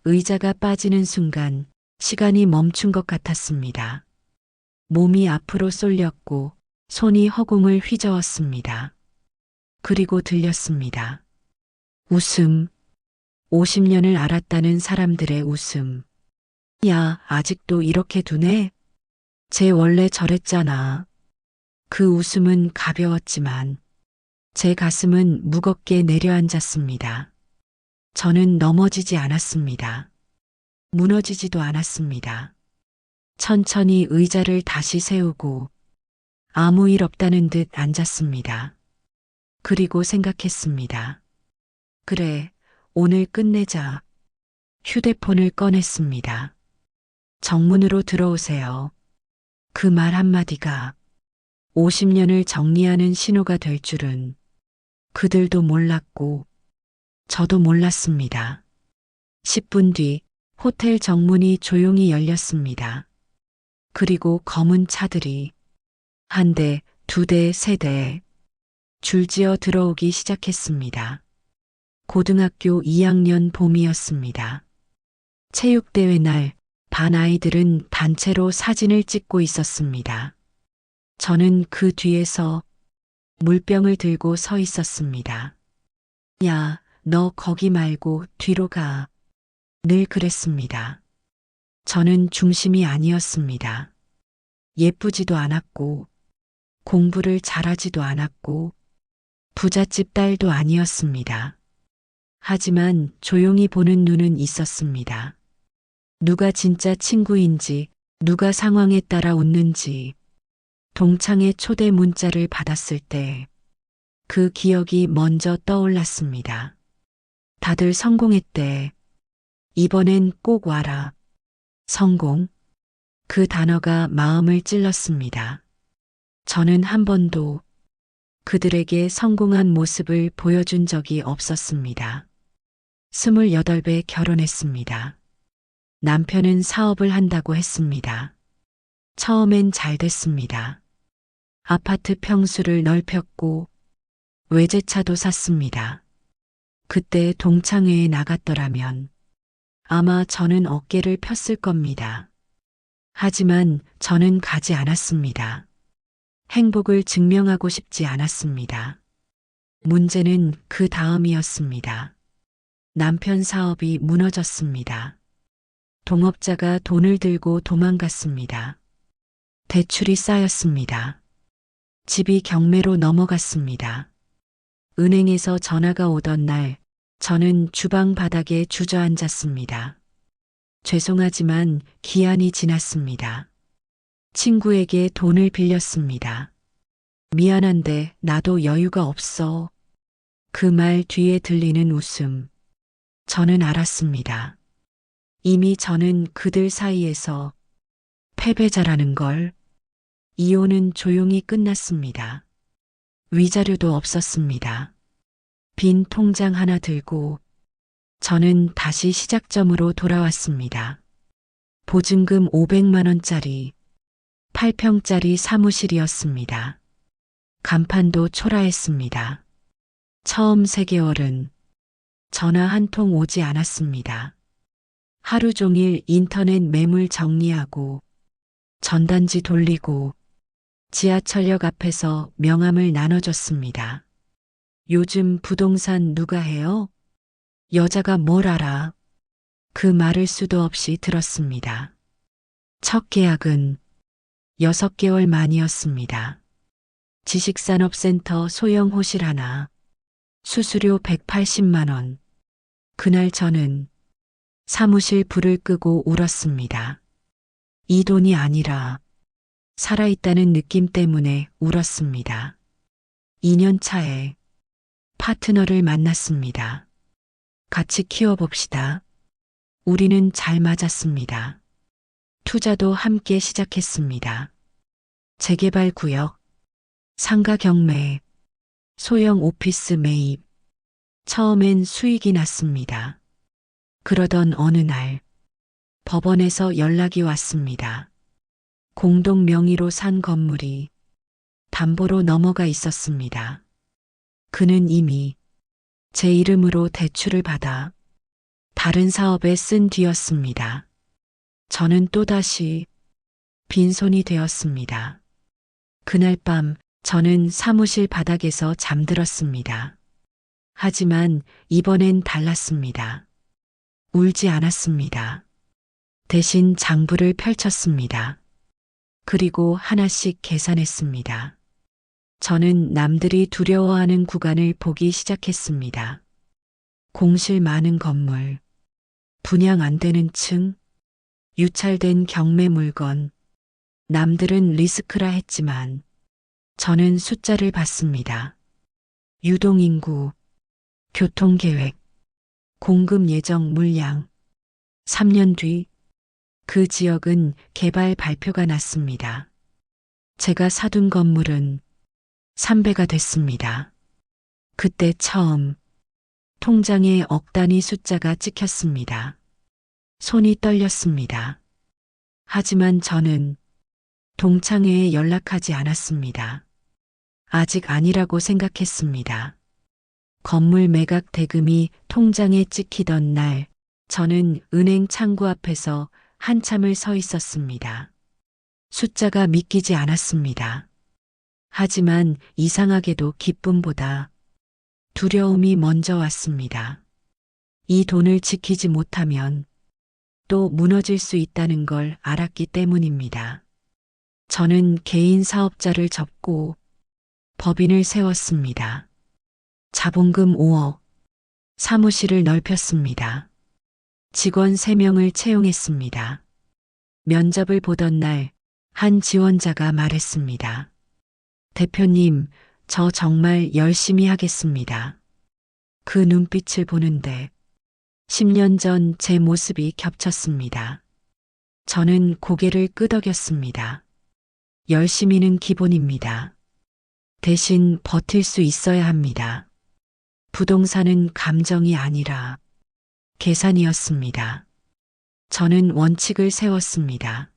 의자가 빠지는 순간 시간이 멈춘 것 같았습니다. 몸이 앞으로 쏠렸고 손이 허공을 휘저었습니다. 그리고 들렸습니다. 웃음. 50년을 알았다는 사람들의 웃음. 야, 아직도 이렇게 두네? 쟤 원래 저랬잖아. 그 웃음은 가벼웠지만 제 가슴은 무겁게 내려앉았습니다. 저는 넘어지지 않았습니다. 무너지지도 않았습니다. 천천히 의자를 다시 세우고 아무 일 없다는 듯 앉았습니다. 그리고 생각했습니다. 그래, 오늘 끝내자. 휴대폰을 꺼냈습니다. 정문으로 들어오세요. 그 말 한마디가 50년을 정리하는 신호가 될 줄은 그들도 몰랐고 저도 몰랐습니다. 10분 뒤 호텔 정문이 조용히 열렸습니다. 그리고 검은 차들이 한 대, 두 대, 세 대 줄지어 들어오기 시작했습니다. 고등학교 2학년 봄이었습니다. 체육대회 날 반 아이들은 단체로 사진을 찍고 있었습니다. 저는 그 뒤에서 물병을 들고 서 있었습니다. 야, 너 거기 말고 뒤로 가. 늘 그랬습니다. 저는 중심이 아니었습니다. 예쁘지도 않았고, 공부를 잘하지도 않았고, 부잣집 딸도 아니었습니다. 하지만 조용히 보는 눈은 있었습니다. 누가 진짜 친구인지, 누가 상황에 따라 웃는지, 동창의 초대 문자를 받았을 때 그 기억이 먼저 떠올랐습니다. 다들 성공했대. 이번엔 꼭 와라. 성공. 그 단어가 마음을 찔렀습니다. 저는 한 번도 그들에게 성공한 모습을 보여준 적이 없었습니다. 28배 결혼했습니다. 남편은 사업을 한다고 했습니다. 처음엔 잘 됐습니다. 아파트 평수를 넓혔고 외제차도 샀습니다. 그때 동창회에 나갔더라면 아마 저는 어깨를 폈을 겁니다. 하지만 저는 가지 않았습니다. 행복을 증명하고 싶지 않았습니다. 문제는 그 다음이었습니다. 남편 사업이 무너졌습니다. 동업자가 돈을 들고 도망갔습니다. 대출이 쌓였습니다. 집이 경매로 넘어갔습니다. 은행에서 전화가 오던 날 저는 주방 바닥에 주저앉았습니다. 죄송하지만 기한이 지났습니다. 친구에게 돈을 빌렸습니다. 미안한데 나도 여유가 없어. 그 말 뒤에 들리는 웃음. 저는 알았습니다. 이미 저는 그들 사이에서 패배자라는 걸. 이혼은 조용히 끝났습니다. 위자료도 없었습니다. 빈 통장 하나 들고 저는 다시 시작점으로 돌아왔습니다. 보증금 500만 원짜리 8평짜리 사무실이었습니다. 간판도 초라했습니다. 처음 3개월은 전화 한 통 오지 않았습니다. 하루 종일 인터넷 매물 정리하고 전단지 돌리고 지하철역 앞에서 명함을 나눠줬습니다. 요즘 부동산 누가 해요? 여자가 뭘 알아? 그 말을 수도 없이 들었습니다. 첫 계약은 6개월 만이었습니다. 지식산업센터 소형 호실 하나, 수수료 180만 원. 그날 저는 사무실 불을 끄고 울었습니다. 이 돈이 아니라 살아있다는 느낌 때문에 울었습니다. 2년 차에 파트너를 만났습니다. 같이 키워봅시다. 우리는 잘 맞았습니다. 투자도 함께 시작했습니다. 재개발 구역, 상가 경매, 소형 오피스 매입. 처음엔 수익이 났습니다. 그러던 어느 날 법원에서 연락이 왔습니다. 공동 명의로 산 건물이 담보로 넘어가 있었습니다. 그는 이미 제 이름으로 대출을 받아 다른 사업에 쓴 뒤였습니다. 저는 또다시 빈손이 되었습니다. 그날 밤 저는 사무실 바닥에서 잠들었습니다. 하지만 이번엔 달랐습니다. 울지 않았습니다. 대신 장부를 펼쳤습니다. 그리고 하나씩 계산했습니다. 저는 남들이 두려워하는 구간을 보기 시작했습니다. 공실 많은 건물, 분양 안 되는 층, 유찰된 경매 물건. 남들은 리스크라 했지만 저는 숫자를 봤습니다. 유동인구, 교통계획, 공급 예정 물량. 3년 뒤 그 지역은 개발 발표가 났습니다. 제가 사둔 건물은 3배가 됐습니다. 그때 처음 통장에 억 단위 숫자가 찍혔습니다. 손이 떨렸습니다. 하지만 저는 동창회에 연락하지 않았습니다. 아직 아니라고 생각했습니다. 건물 매각 대금이 통장에 찍히던 날, 저는 은행 창구 앞에서 한참을 서 있었습니다. 숫자가 믿기지 않았습니다. 하지만 이상하게도 기쁨보다 두려움이 먼저 왔습니다. 이 돈을 지키지 못하면 또 무너질 수 있다는 걸 알았기 때문입니다. 저는 개인 사업자를 접고 법인을 세웠습니다. 자본금 5억, 사무실을 넓혔습니다. 직원 3명을 채용했습니다. 면접을 보던 날, 한 지원자가 말했습니다. 대표님, 저 정말 열심히 하겠습니다. 그 눈빛을 보는데 10년 전 제 모습이 겹쳤습니다. 저는 고개를 끄덕였습니다. 열심히는 기본입니다. 대신 버틸 수 있어야 합니다. 부동산은 감정이 아니라 계산이었습니다. 저는 원칙을 세웠습니다.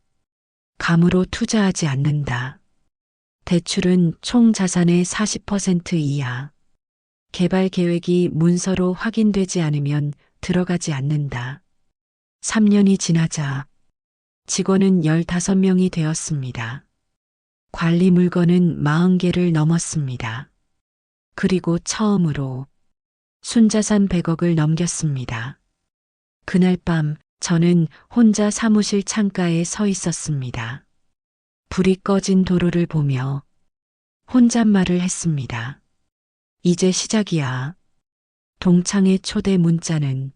감으로 투자하지 않는다. 대출은 총 자산의 40% 이하. 개발 계획이 문서로 확인되지 않으면 들어가지 않는다. 3년이 지나자 직원은 15명이 되었습니다. 관리 물건은 40개를 넘었습니다. 그리고 처음으로 순자산 100억을 넘겼습니다. 그날 밤 저는 혼자 사무실 창가에 서 있었습니다. 불이 꺼진 도로를 보며 혼잣말을 했습니다. 이제 시작이야. 동창회 초대 문자는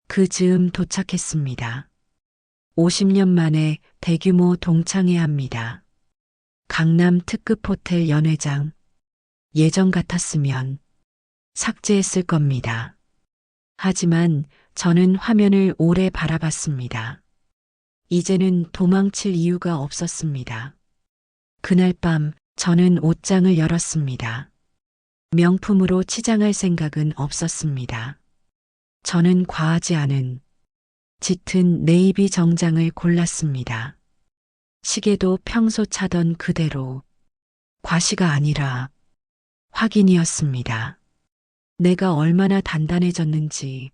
그 즈음 도착했습니다. 50년 만에 대규모 동창회합니다. 강남 특급 호텔 연회장. 예전 같았으면 삭제했을 겁니다. 하지만 저는 화면을 오래 바라봤습니다. 이제는 도망칠 이유가 없었습니다. 그날 밤 저는 옷장을 열었습니다. 명품으로 치장할 생각은 없었습니다. 저는 과하지 않은 짙은 네이비 정장을 골랐습니다. 시계도 평소 차던 그대로 과시가 아니라 확인이었습니다. 내가 얼마나 단단해졌는지.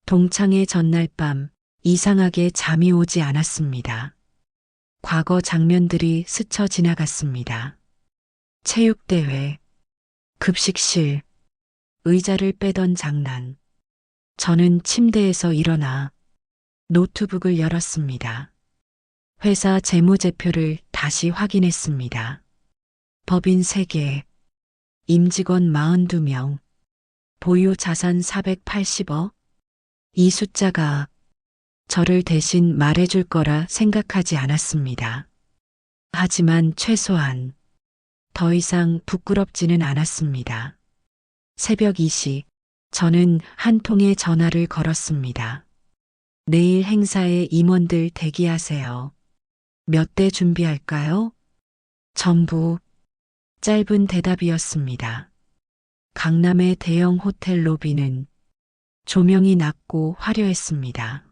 동창회 전날 밤 이상하게 잠이 오지 않았습니다. 과거 장면들이 스쳐 지나갔습니다. 체육대회, 급식실, 의자를 빼던 장난. 저는 침대에서 일어나 노트북을 열었습니다. 회사 재무제표를 다시 확인했습니다. 법인 3개, 임직원 42명, 보유 자산 480억. 이 숫자가 저를 대신 말해줄 거라 생각하지 않았습니다. 하지만 최소한 더 이상 부끄럽지는 않았습니다. 새벽 2시, 저는 한 통의 전화를 걸었습니다. 내일 행사에 임원들 대기하세요. 몇 대 준비할까요? 전부 짧은 대답이었습니다. 강남의 대형 호텔 로비는 조명이 낮고 화려했습니다.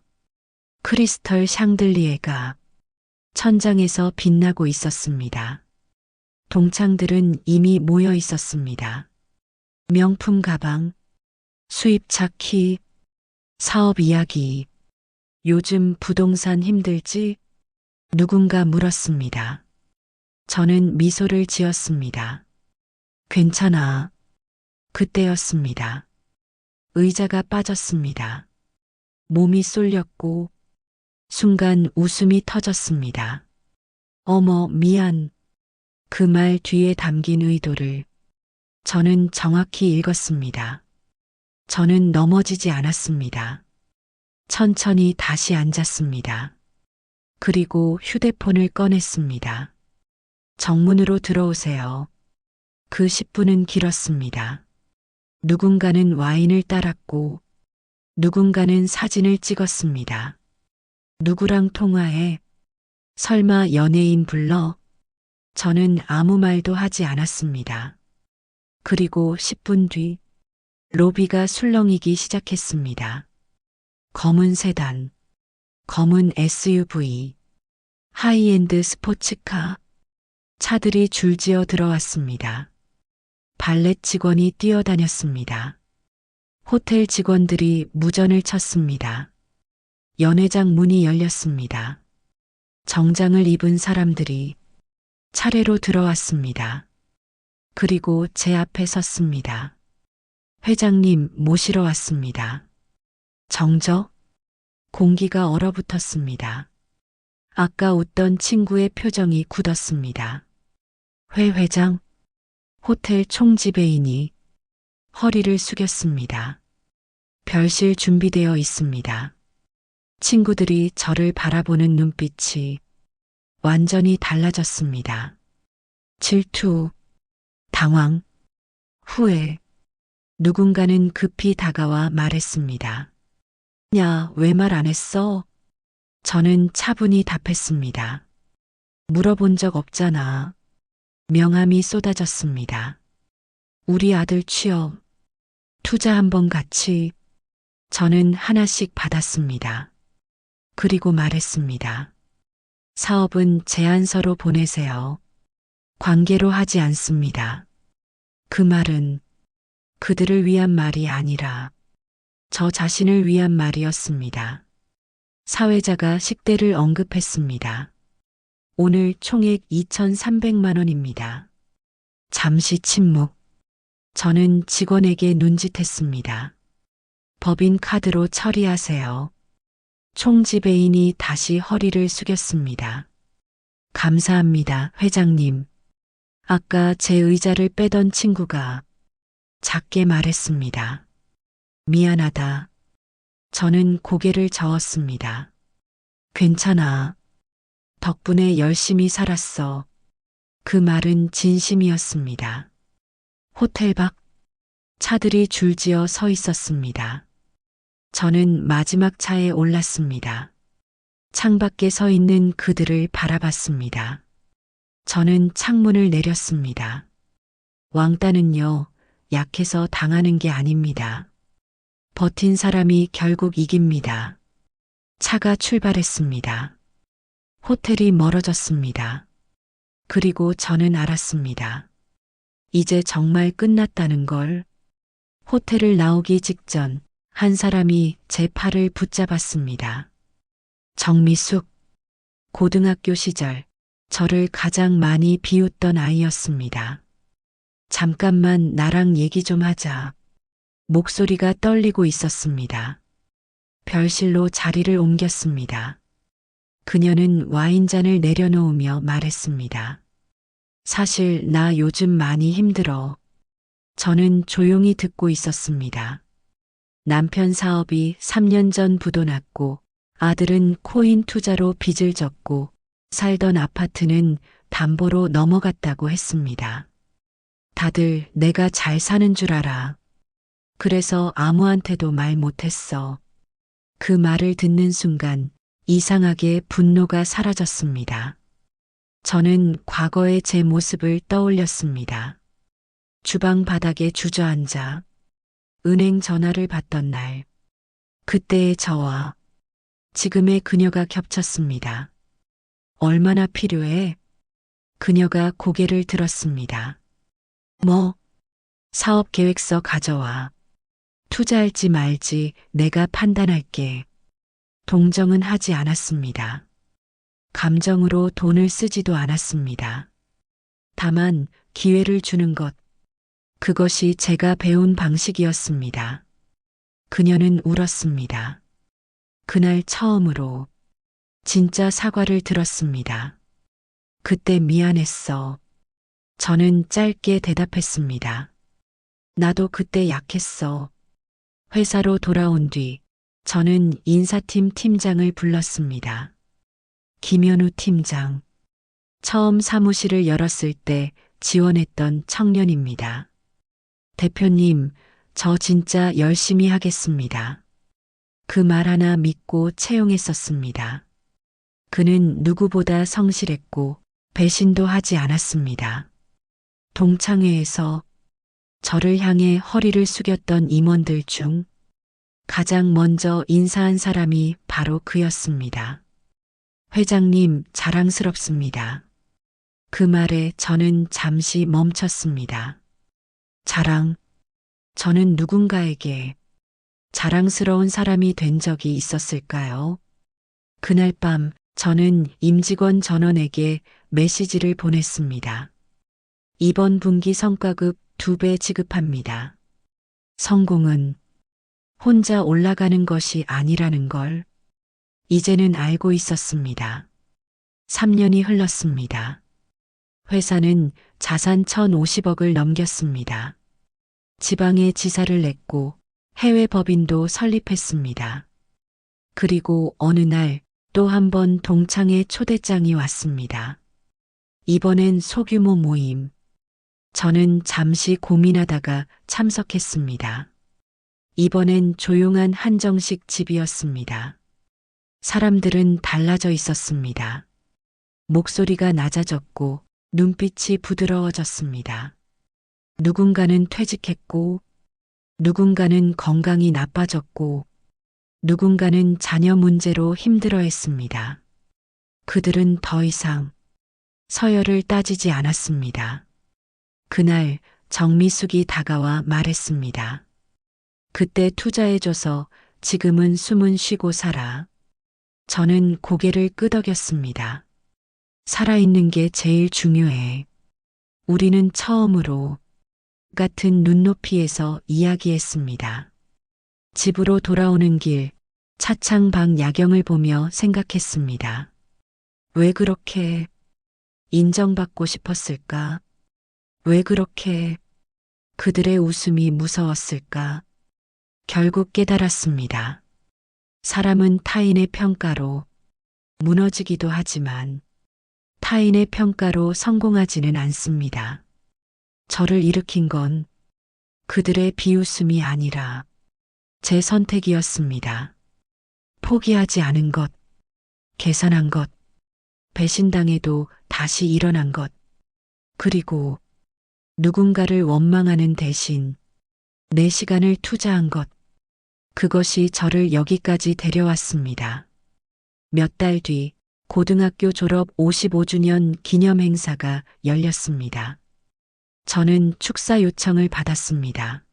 크리스털 샹들리에가 천장에서 빛나고 있었습니다. 동창들은 이미 모여 있었습니다. 명품 가방, 수입차 키, 사업 이야기. 요즘 부동산 힘들지? 누군가 물었습니다. 저는 미소를 지었습니다. 괜찮아. 그때였습니다. 의자가 빠졌습니다. 몸이 쏠렸고 순간 웃음이 터졌습니다. 어머, 미안. 그 말 뒤에 담긴 의도를 저는 정확히 읽었습니다. 저는 넘어지지 않았습니다. 천천히 다시 앉았습니다. 그리고 휴대폰을 꺼냈습니다. 정문으로 들어오세요. 그 10분은 길었습니다. 누군가는 와인을 따랐고 누군가는 사진을 찍었습니다. 누구랑 통화해? 설마 연예인 불러? 저는 아무 말도 하지 않았습니다. 그리고 10분 뒤 로비가 술렁이기 시작했습니다. 검은 세단, 검은 SUV, 하이엔드 스포츠카, 차들이 줄지어 들어왔습니다. 발렛 직원이 뛰어다녔습니다. 호텔 직원들이 무전을 쳤습니다. 연회장 문이 열렸습니다. 정장을 입은 사람들이 차례로 들어왔습니다. 그리고 제 앞에 섰습니다. 회장님 모시러 왔습니다. 정적? 공기가 얼어붙었습니다. 아까 웃던 친구의 표정이 굳었습니다. 회 회장? 호텔 총지배인이 허리를 숙였습니다. 별실 준비되어 있습니다. 친구들이 저를 바라보는 눈빛이 완전히 달라졌습니다. 질투, 당황, 후회. 누군가는 급히 다가와 말했습니다. 야, 왜 말 안 했어? 저는 차분히 답했습니다. 물어본 적 없잖아. 명함이 쏟아졌습니다. 우리 아들 취업, 투자 한번 같이. 저는 하나씩 받았습니다. 그리고 말했습니다. 사업은 제안서로 보내세요. 관계로 하지 않습니다. 그 말은 그들을 위한 말이 아니라 저 자신을 위한 말이었습니다. 사회자가 식대를 언급했습니다. 오늘 총액 2,300만 원입니다. 잠시 침묵. 저는 직원에게 눈짓했습니다. 법인 카드로 처리하세요. 총지배인이 다시 허리를 숙였습니다. 감사합니다, 회장님. 아까 제 의자를 빼던 친구가 작게 말했습니다. 미안하다. 저는 고개를 저었습니다. 괜찮아. 덕분에 열심히 살았어. 그 말은 진심이었습니다. 호텔 밖 차들이 줄지어 서 있었습니다. 저는 마지막 차에 올랐습니다. 창밖에 서 있는 그들을 바라봤습니다. 저는 창문을 내렸습니다. 왕따는요, 약해서 당하는 게 아닙니다. 버틴 사람이 결국 이깁니다. 차가 출발했습니다. 호텔이 멀어졌습니다. 그리고 저는 알았습니다. 이제 정말 끝났다는 걸. 호텔을 나오기 직전 한 사람이 제 팔을 붙잡았습니다. 정미숙. 고등학교 시절 저를 가장 많이 비웃던 아이였습니다. 잠깐만 나랑 얘기 좀 하자. 목소리가 떨리고 있었습니다. 별실로 자리를 옮겼습니다. 그녀는 와인잔을 내려놓으며 말했습니다. 사실 나 요즘 많이 힘들어. 저는 조용히 듣고 있었습니다. 남편 사업이 3년 전 부도났고 아들은 코인 투자로 빚을 졌고 살던 아파트는 담보로 넘어갔다고 했습니다. 다들 내가 잘 사는 줄 알아. 그래서 아무한테도 말 못했어. 그 말을 듣는 순간 이상하게 분노가 사라졌습니다. 저는 과거의 제 모습을 떠올렸습니다. 주방 바닥에 주저앉아 은행 전화를 받던 날, 그때의 저와 지금의 그녀가 겹쳤습니다. 얼마나 필요해? 그녀가 고개를 들었습니다. 뭐? 사업 계획서 가져와. 투자할지 말지 내가 판단할게. 동정은 하지 않았습니다. 감정으로 돈을 쓰지도 않았습니다. 다만 기회를 주는 것, 그것이 제가 배운 방식이었습니다. 그녀는 울었습니다. 그날 처음으로 진짜 사과를 들었습니다. 그때 미안했어. 저는 짧게 대답했습니다. 나도 그때 약했어. 회사로 돌아온 뒤 저는 인사팀 팀장을 불렀습니다. 김현우 팀장. 처음 사무실을 열었을 때 지원했던 청년입니다. 대표님, 저 진짜 열심히 하겠습니다. 그 말 하나 믿고 채용했었습니다. 그는 누구보다 성실했고 배신도 하지 않았습니다. 동창회에서 저를 향해 허리를 숙였던 임원들 중 가장 먼저 인사한 사람이 바로 그였습니다. 회장님, 자랑스럽습니다. 그 말에 저는 잠시 멈췄습니다. 자랑. 저는 누군가에게 자랑스러운 사람이 된 적이 있었을까요? 그날 밤 저는 임직원 전원에게 메시지를 보냈습니다. 이번 분기 성과급 2배 지급합니다. 성공은 혼자 올라가는 것이 아니라는 걸 이제는 알고 있었습니다. 3년이 흘렀습니다. 회사는 자산 1,050억을 넘겼습니다. 지방에 지사를 냈고 해외 법인도 설립했습니다. 그리고 어느 날 또 한 번 동창회 초대장이 왔습니다. 이번엔 소규모 모임. 저는 잠시 고민하다가 참석했습니다. 이번엔 조용한 한정식 집이었습니다. 사람들은 달라져 있었습니다. 목소리가 낮아졌고 눈빛이 부드러워졌습니다. 누군가는 퇴직했고, 누군가는 건강이 나빠졌고, 누군가는 자녀 문제로 힘들어했습니다. 그들은 더 이상 서열을 따지지 않았습니다. 그날 정미숙이 다가와 말했습니다. 그때 투자해줘서 지금은 숨은 쉬고 살아. 저는 고개를 끄덕였습니다. 살아있는 게 제일 중요해. 우리는 처음으로 같은 눈높이에서 이야기했습니다. 집으로 돌아오는 길, 차창 밖 야경을 보며 생각했습니다. 왜 그렇게 인정받고 싶었을까? 왜 그렇게 그들의 웃음이 무서웠을까? 결국 깨달았습니다. 사람은 타인의 평가로 무너지기도 하지만 타인의 평가로 성공하지는 않습니다. 저를 일으킨 건 그들의 비웃음이 아니라 제 선택이었습니다. 포기하지 않은 것, 계산한 것, 배신당해도 다시 일어난 것, 그리고 누군가를 원망하는 대신 내 시간을 투자한 것, 그것이 저를 여기까지 데려왔습니다. 몇 달 뒤 고등학교 졸업 55주년 기념 행사가 열렸습니다. 저는 축사 요청을 받았습니다.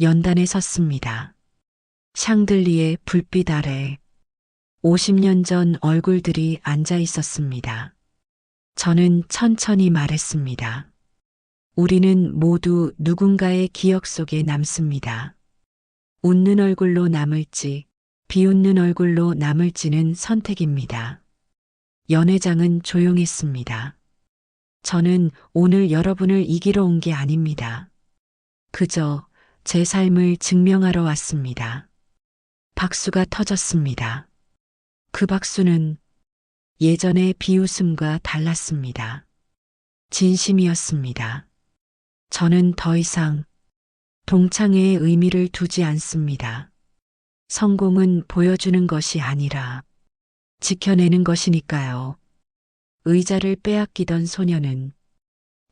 연단에 섰습니다. 샹들리에 불빛 아래 50년 전 얼굴들이 앉아 있었습니다. 저는 천천히 말했습니다. 우리는 모두 누군가의 기억 속에 남습니다. 웃는 얼굴로 남을지, 비웃는 얼굴로 남을지는 선택입니다. 연회장은 조용했습니다. 저는 오늘 여러분을 이기러 온 게 아닙니다. 그저 제 삶을 증명하러 왔습니다. 박수가 터졌습니다. 그 박수는 예전의 비웃음과 달랐습니다. 진심이었습니다. 저는 더 이상 동창회의 의미를 두지 않습니다. 성공은 보여주는 것이 아니라 지켜내는 것이니까요. 의자를 빼앗기던 소녀는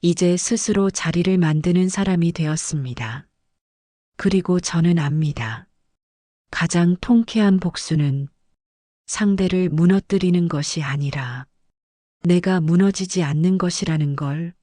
이제 스스로 자리를 만드는 사람이 되었습니다. 그리고 저는 압니다. 가장 통쾌한 복수는 상대를 무너뜨리는 것이 아니라 내가 무너지지 않는 것이라는 걸